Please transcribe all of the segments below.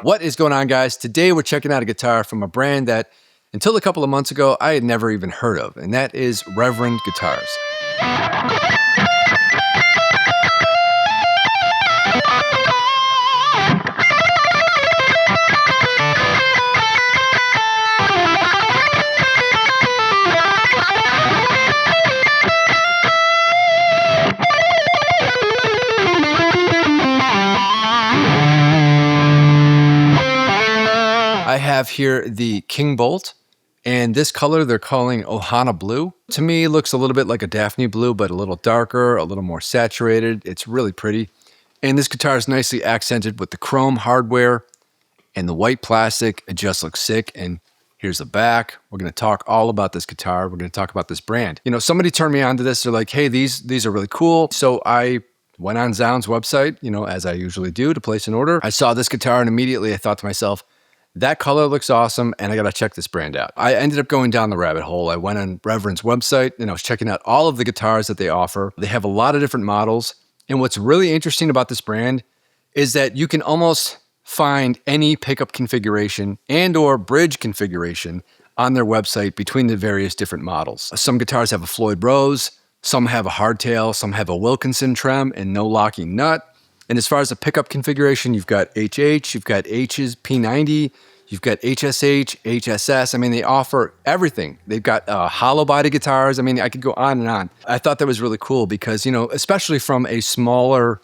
What is going on, guys? Today we're checking out a guitar from a brand that until a couple of months ago I had never even heard of, and that is Reverend Guitars. I have here the Kingbolt, and this color they're calling Ohana Blue. To me, it looks a little bit like a Daphne Blue, but a little darker, a little more saturated. It's really pretty. And this guitar is nicely accented with the chrome hardware and the white plastic. It just looks sick. And here's the back. We're going to talk all about this guitar. We're going to talk about this brand. You know, somebody turned me on to this. They're like, hey, these are really cool. So I went on Zound's website, you know, as I usually do, to place an order. I saw this guitar and immediately I thought to myself, that color looks awesome, and I gotta check this brand out. I ended up going down the rabbit hole. I went on Reverend's website, and I was checking out all of the guitars that they offer. They have a lot of different models, and what's really interesting about this brand is that you can almost find any pickup configuration and or bridge configuration on their website between the various different models. Some guitars have a Floyd Rose, some have a hardtail, some have a Wilkinson trem and no locking nut. And as far as the pickup configuration, you've got HH, you've got H's, P90, you've got HSH, HSS. I mean, they offer everything. They've got hollow body guitars. I mean, I could go on and on. I thought that was really cool because, you know, especially from a smaller,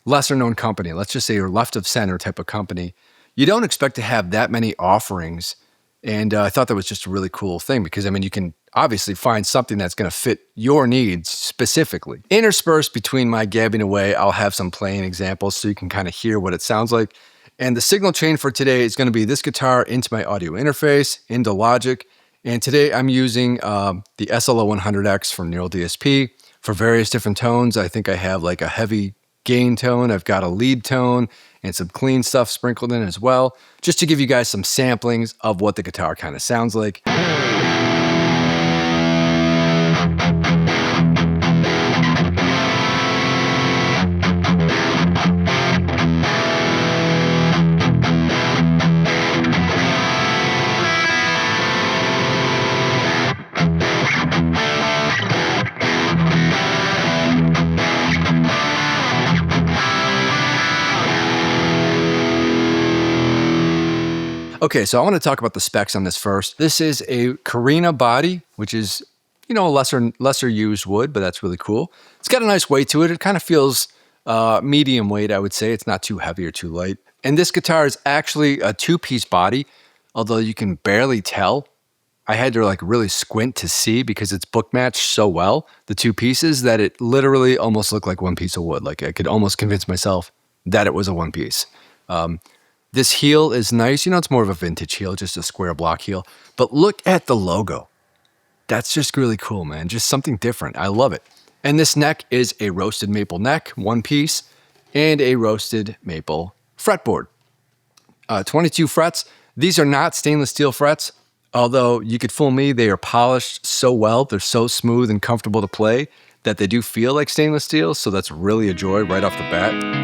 lesser known company, let's just say your left of center type of company, you don't expect to have that many offerings. And I thought that was just a really cool thing because, I mean, you can obviously find something that's going to fit your needs specifically. Interspersed between my gabbing away, I'll have some playing examples so you can kind of hear what it sounds like. And the signal chain for today is going to be this guitar into my audio interface, into Logic. And today I'm using the SLO100X from Neural DSP for various different tones. I think I have like a heavy gain tone, I've got a lead tone, and some clean stuff sprinkled in as well, just to give you guys some samplings of what the guitar kind of sounds like. Okay, so I want to talk about the specs on this first. This is a Carina body, which is, you know, lesser used wood, but that's really cool. It's got a nice weight to it. It kind of feels medium weight, I would say. It's not too heavy or too light. And this guitar is actually a two-piece body, although you can barely tell. I had to like really squint to see because it's book matched so well, the two pieces, that it literally almost looked like one piece of wood. Like I could almost convince myself that it was a one piece. This heel is nice. You know, it's more of a vintage heel, just a square block heel. But look at the logo. That's just really cool, man. Just something different. I love it. And this neck is a roasted maple neck, one piece, and a roasted maple fretboard. 22 frets. These are not stainless steel frets, although you could fool me. They are polished so well. They're so smooth and comfortable to play that they do feel like stainless steel. So that's really a joy right off the bat.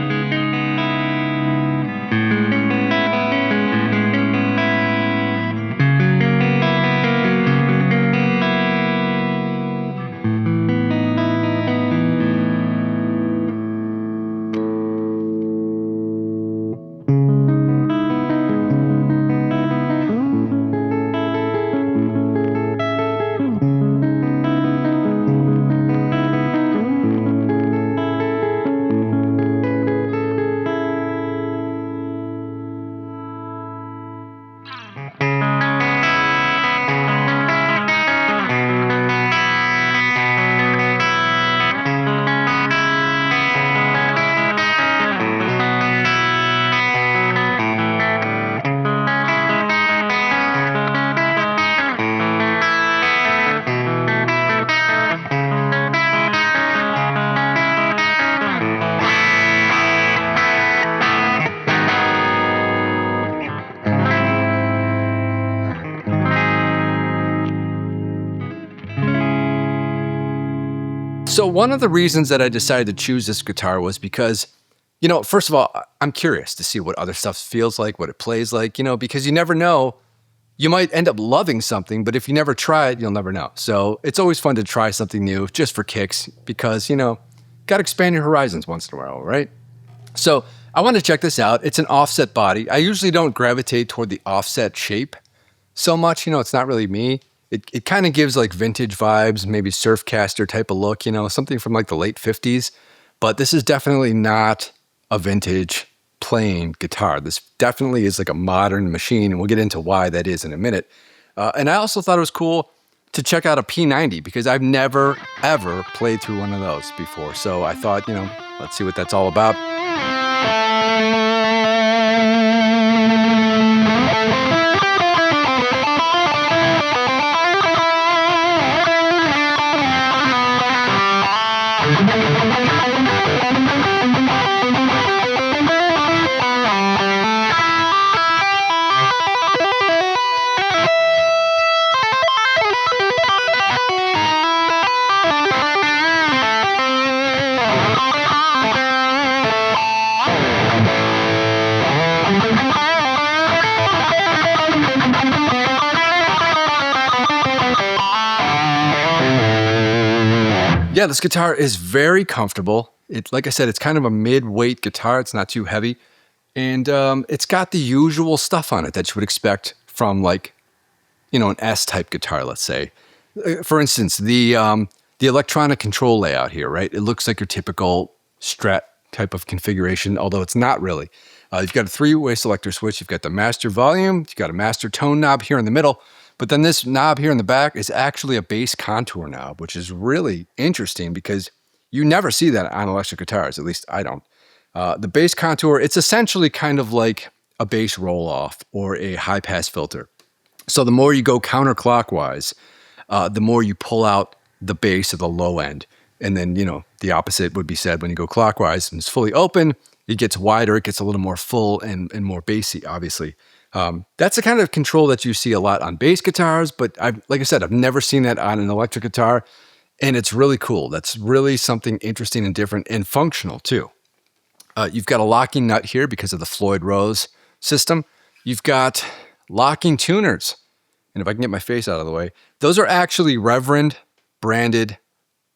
So one of the reasons that I decided to choose this guitar was because First of all, I'm curious to see what other stuff feels like, what it plays like, because you never know. You might end up loving something, but if you never try it, you'll never know. So it's always fun to try something new just for kicks because, got to expand your horizons once in a while, right? So I want to check this out. It's an offset body. I usually don't gravitate toward the offset shape so much. It's not really me. It kind of gives like vintage vibes, maybe surfcaster type of look, something from like the late 50s. But this is definitely not a vintage playing guitar. This definitely is like a modern machine, and we'll get into why that is in a minute. And I also thought it was cool to check out a P90 because I've never, ever played through one of those before. So I thought, let's see what that's all about. Yeah, this guitar is very comfortable. Like I said, it's kind of a mid-weight guitar. It's not too heavy. And it's got the usual stuff on it that you would expect from like, an S-type guitar, let's say. For instance, the electronic control layout here, right? It looks like your typical Strat type of configuration, although it's not really. You've got a three-way selector switch. You've got the master volume. You've got a master tone knob here in the middle. But then this knob here in the back is actually a bass contour knob, which is really interesting because you never see that on electric guitars. At least I don't. The bass contour, it's essentially kind of like a bass roll-off or a high-pass filter. So the more you go counterclockwise, the more you pull out the bass at the low end. And then, the opposite would be said when you go clockwise and it's fully open, it gets wider, it gets a little more full and more bassy, obviously. That's the kind of control that you see a lot on bass guitars, but like I said, I've never seen that on an electric guitar, and it's really cool. That's really something interesting and different and functional too. You've got a locking nut here because of the Floyd Rose system. You've got locking tuners, and if I can get my face out of the way, those are actually Reverend branded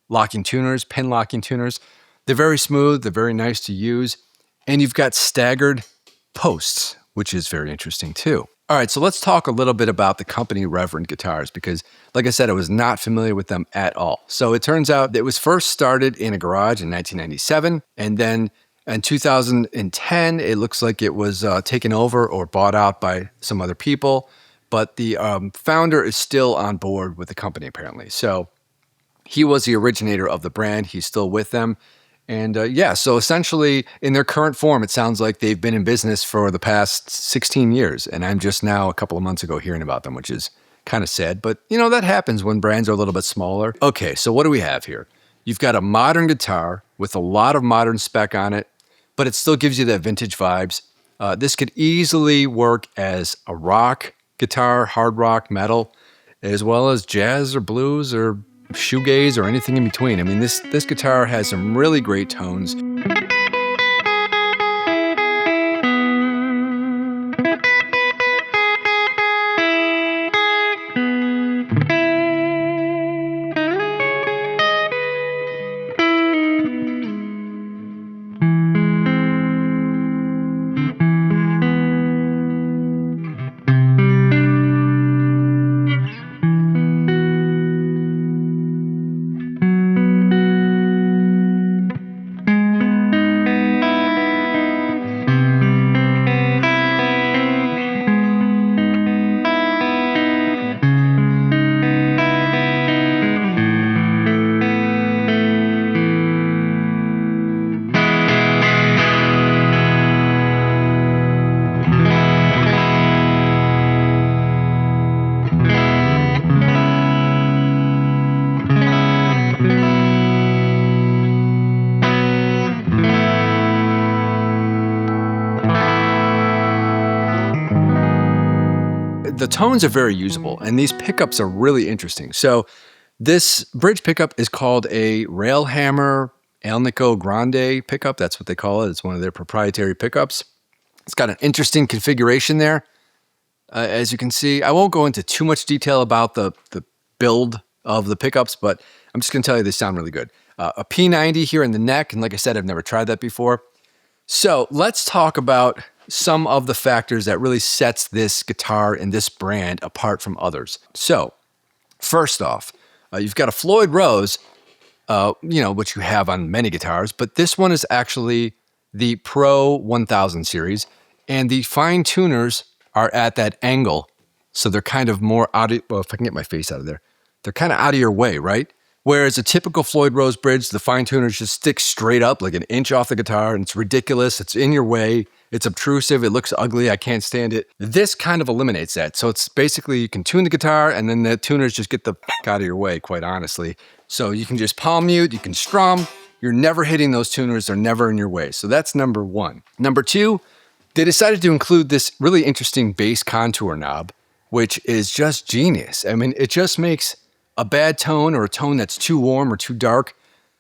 locking tuners, pin locking tuners. They're very smooth, they're very nice to use, and you've got staggered posts, which is very interesting too. All right, so let's talk a little bit about the company Reverend Guitars because, like I said, I was not familiar with them at all. So it turns out that it was first started in a garage in 1997, and then in 2010, it looks like it was taken over or bought out by some other people, but the founder is still on board with the company apparently. So he was the originator of the brand. He's still with them. And so essentially in their current form, it sounds like they've been in business for the past 16 years. And I'm just now a couple of months ago hearing about them, which is kind of sad. But, that happens when brands are a little bit smaller. Okay, so what do we have here? You've got a modern guitar with a lot of modern spec on it, but it still gives you that vintage vibes. This could easily work as a rock guitar, hard rock, metal, as well as jazz or blues or shoegaze or anything in between. I mean, this guitar has some really great tones. The tones are very usable, and these pickups are really interesting. So this bridge pickup is called a Railhammer Alnico Grande pickup. That's what they call it. It's one of their proprietary pickups. It's got an interesting configuration there. As you can see, I won't go into too much detail about the build of the pickups, but I'm just going to tell you they sound really good. A P90 here in the neck, and like I said, I've never tried that before. So let's talk about some of the factors that really sets this guitar and this brand apart from others. So first off, you've got a Floyd Rose, which you have on many guitars, but this one is actually the Pro 1000 series, and the fine tuners are at that angle. So they're kind of more out of, well, if I can get my face out of there, they're kind of out of your way, right? Whereas a typical Floyd Rose bridge, the fine tuners just stick straight up like an inch off the guitar, and it's ridiculous. It's in your way. It's obtrusive. It looks ugly. I can't stand it. This kind of eliminates that. So it's basically you can tune the guitar, and then the tuners just get the fuck out of your way, quite honestly. So you can just palm mute. You can strum. You're never hitting those tuners. They're never in your way. So that's number one. Number two, they decided to include this really interesting bass contour knob, which is just genius. I mean, it just makes a bad tone or a tone that's too warm or too dark,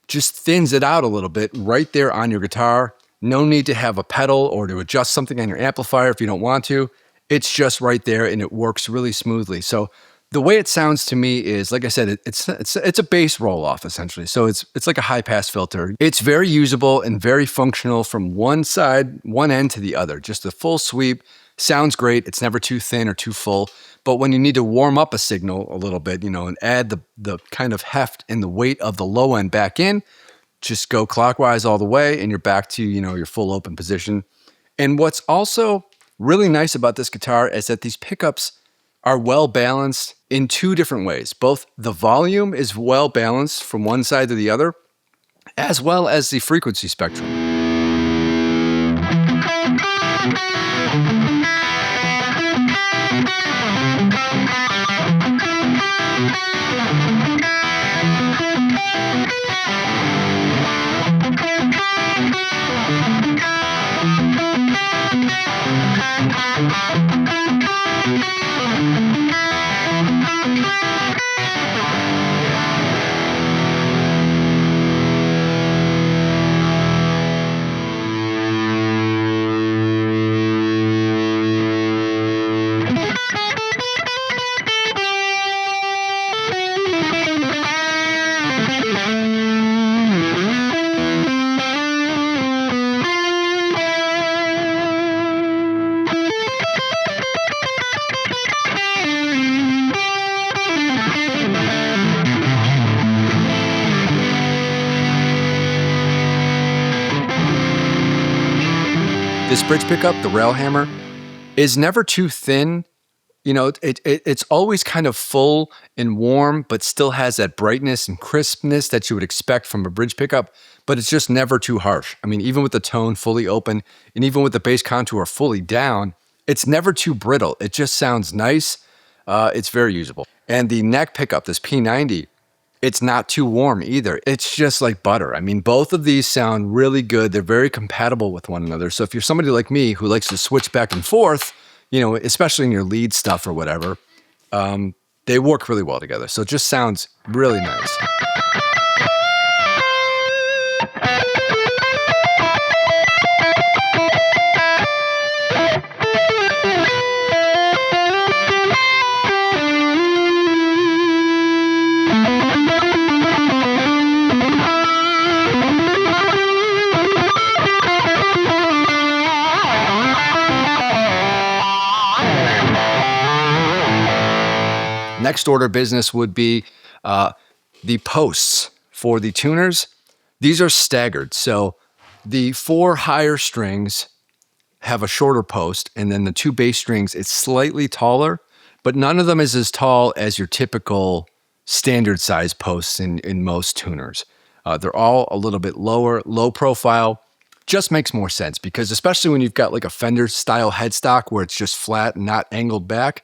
just thins it out a little bit right there on your guitar. No need to have a pedal or to adjust something on your amplifier if you don't want to. It's just right there and it works really smoothly. So the way it sounds to me is, like I said, it's a bass roll-off essentially. So it's like a high-pass filter. It's very usable and very functional from one end to the other. Just a full sweep. Sounds great. It's never too thin or too full. But when you need to warm up a signal a little bit, and add the kind of heft and the weight of the low end back in, just go clockwise all the way and you're back to, your full open position. And what's also really nice about this guitar is that these pickups are well balanced in two different ways. Both the volume is well balanced from one side to the other, as well as the frequency spectrum. This bridge pickup, the rail hammer, is never too thin. It's always kind of full and warm, but still has that brightness and crispness that you would expect from a bridge pickup, but it's just never too harsh. I mean, even with the tone fully open and even with the bass contour fully down, it's never too brittle. It just sounds nice. It's very usable. And the neck pickup, this P90, it's not too warm either. It's just like butter. I mean, both of these sound really good. They're very compatible with one another. So if you're somebody like me who likes to switch back and forth, especially in your lead stuff or whatever, they work really well together. So it just sounds really nice. Next order of business would be the posts for the tuners. These are staggered. So the 4 higher strings have a shorter post, and then the 2 bass strings, it's slightly taller, but none of them is as tall as your typical standard size posts in most tuners. They're all a little bit lower, low profile. Just makes more sense because especially when you've got like a Fender style headstock where it's just flat and not angled back,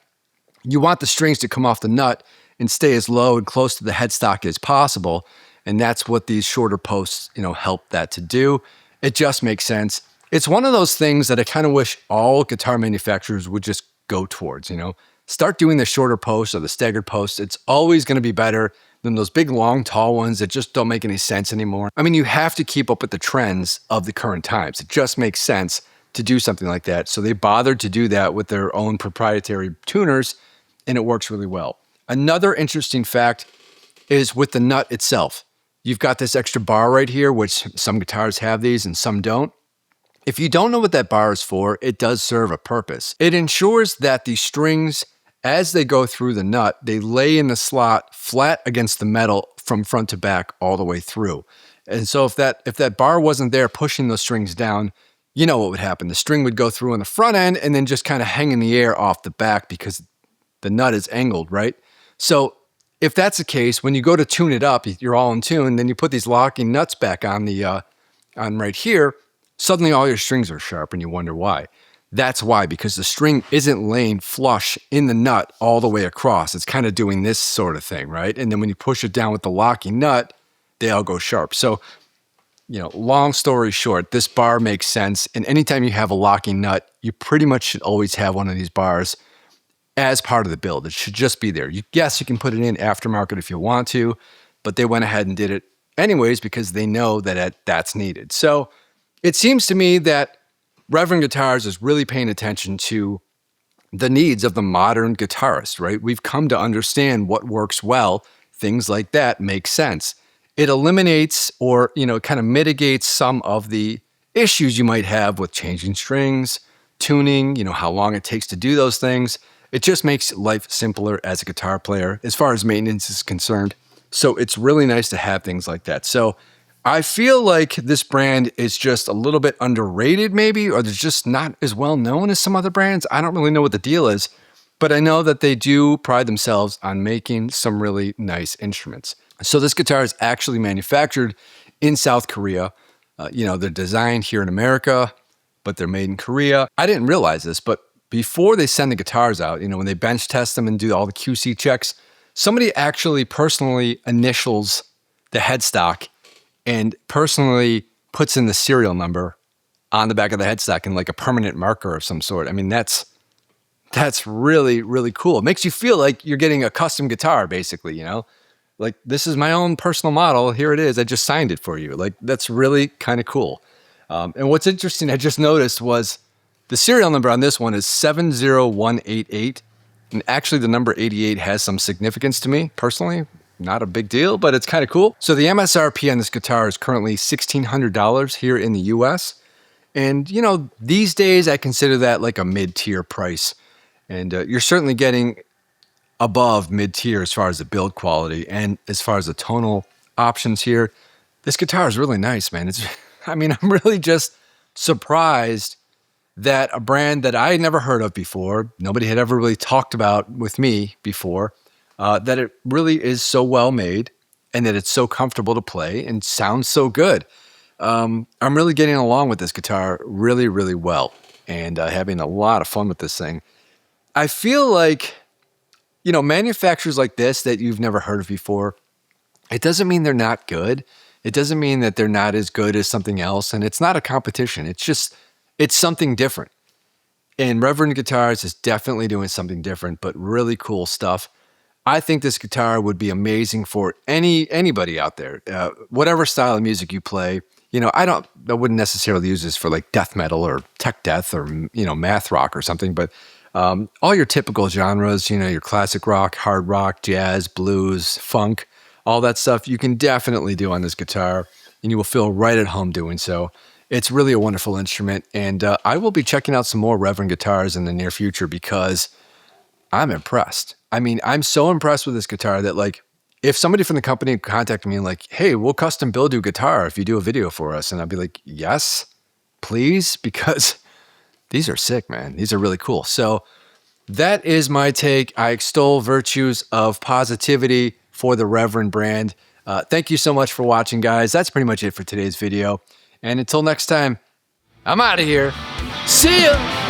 you want the strings to come off the nut and stay as low and close to the headstock as possible. And that's what these shorter posts, help that to do. It just makes sense. It's one of those things that I kind of wish all guitar manufacturers would just go towards, Start doing the shorter posts or the staggered posts. It's always going to be better than those big, long, tall ones that just don't make any sense anymore. I mean, you have to keep up with the trends of the current times. It just makes sense to do something like that. So they bothered to do that with their own proprietary tuners, and it works really well. Another interesting fact is with the nut itself. You've got this extra bar right here, which some guitars have these and some don't. If you don't know what that bar is for, it does serve a purpose. It ensures that the strings, as they go through the nut, they lay in the slot flat against the metal from front to back all the way through. And so if that bar wasn't there pushing those strings down, you know what would happen. The string would go through on the front end and then just kind of hang in the air off the back because the nut is angled, right? So if that's the case, when you go to tune it up, you're all in tune, then you put these locking nuts back on on right here, suddenly all your strings are sharp and you wonder why. That's why, because the string isn't laying flush in the nut all the way across. It's kind of doing this sort of thing, right? And then when you push it down with the locking nut, they all go sharp. So, long story short, this bar makes sense. And anytime you have a locking nut, you pretty much should always have one of these bars as part of the build. It should just be there. Yes, you can put it in aftermarket if you want to, but they went ahead and did it anyways because they know that that's needed. So it seems to me that Reverend Guitars is really paying attention to the needs of the modern guitarist, right? We've come to understand what works well. Things like that make sense. It eliminates or, kind of mitigates some of the issues you might have with changing strings, tuning, how long it takes to do those things. It just makes life simpler as a guitar player as far as maintenance is concerned. So it's really nice to have things like that. So I feel like this brand is just a little bit underrated maybe, or they're just not as well known as some other brands. I don't really know what the deal is, but I know that they do pride themselves on making some really nice instruments. So this guitar is actually manufactured in South Korea. They're designed here in America, but they're made in Korea. I didn't realize this, but before they send the guitars out, when they bench test them and do all the QC checks, somebody actually personally initials the headstock and personally puts in the serial number on the back of the headstock in like a permanent marker of some sort. I mean, that's really, really cool. It makes you feel like you're getting a custom guitar, basically, Like, this is my own personal model. Here it is. I just signed it for you. Like, that's really kind of cool. And what's interesting, I just noticed, was the serial number on this one is 70188. And actually, the number 88 has some significance to me, personally. Not a big deal, but it's kind of cool. So the MSRP on this guitar is currently $1,600 here in the US. And, these days I consider that like a mid-tier price. And you're certainly getting above mid-tier as far as the build quality and as far as the tonal options here. This guitar is really nice, man. I'm really just surprised that a brand that I had never heard of before, nobody had ever really talked about with me before, that it really is so well made and that it's so comfortable to play and sounds so good. I'm really getting along with this guitar really, really well and having a lot of fun with this thing. I feel like, manufacturers like this that you've never heard of before, it doesn't mean they're not good. It doesn't mean that they're not as good as something else. And it's not a competition. It's something different. And Reverend Guitars is definitely doing something different, but really cool stuff. I think this guitar would be amazing for anybody out there, whatever style of music you play. I wouldn't necessarily use this for like death metal or tech death or, math rock or something, but all your typical genres, your classic rock, hard rock, jazz, blues, funk, all that stuff you can definitely do on this guitar, and you will feel right at home doing so. It's really a wonderful instrument, and I will be checking out some more Reverend guitars in the near future because I'm impressed. I'm so impressed with this guitar that, like, if somebody from the company contacted me and like, hey, we'll custom build you a guitar if you do a video for us, and I'd be like, yes, please, because these are sick, man. These are really cool. So that is my take. I extol virtues of positivity for the Reverend brand. Thank you so much for watching, guys. That's pretty much it for today's video. And until next time, I'm out of here. See ya!